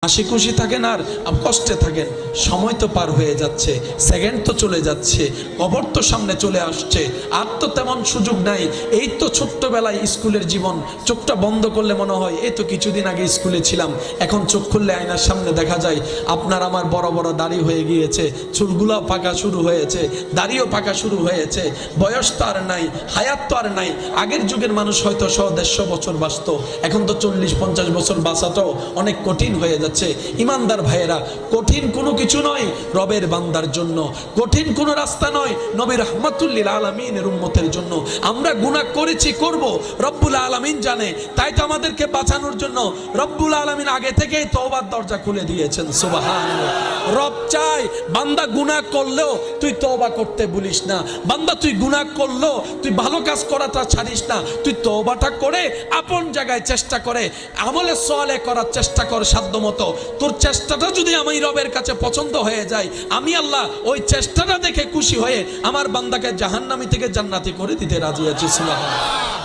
হাসি খুশি থাকেন আর কষ্টে থাকেন। সময় তো পার হয়ে যাচ্ছে, সেকেন্ড তো চলে যাচ্ছে, কবর তো সামনে চলে আসছে, আর তো তেমন সুযোগ নাই। এই তো ছোট্টবেলায় স্কুলের জীবন, চোখটা বন্ধ করলে মনে হয় এই তো কিছুদিন আগে স্কুলে ছিলাম। এখন চোখ খুললে আয়নার সামনে দেখা যায় আপনার আমার বড় বড় দাড়ি হয়ে গিয়েছে, চুলগুলো পাকা শুরু হয়েছে, দাড়িও পাকা শুরু হয়েছে। বয়স তো আর নাই, হায়াত তো আর নাই। আগের যুগের মানুষ হয়তো 100-150 বছর বাঁচত, এখন তো 40-50 বছর বাঁচাটাও অনেক কঠিন হয়ে যাচ্ছে। ইমানদার ভাইয়েরা, কঠিন কোনো কিছু নয় রবের বান্দার জন্য, কঠিন কোনো রাস্তা নয় নবী রাহমাতুল লিল আলামিনের উম্মতের জন্য। আমরা গুনাহ করেছি, করব, রব্বুল আলামিন জানে। তাই তো আমাদেরকে বাঁচানোর জন্য রব্বুল আলামিন আগে থেকেই তওবার দরজা খুলে দিয়েছেন। সুবহানাল্লাহ। রব চাই বান্দা গুনাহ করলেও তুই তওবা করতে ভুলিস না। বান্দা তুই গুনাহ করলেও তুই ভালো কাজ করাটা ছাড়িস না। তুই তওবাটা করে আপন জায়গায় চেষ্টা করে আমলে সালেহ করার চেষ্টা কর সাধ্যমতো। তোর চেষ্টাটা যদি আমি রবের কাছে পছন্দ হয়ে যায়, আমি আল্লাহ ওই চেষ্টাটা দেখে খুশি হয়ে আমার বান্দাকে জাহান্নামী থেকে জান্নাতি করে দিতে রাজি আছি। সুবহানাল্লাহ।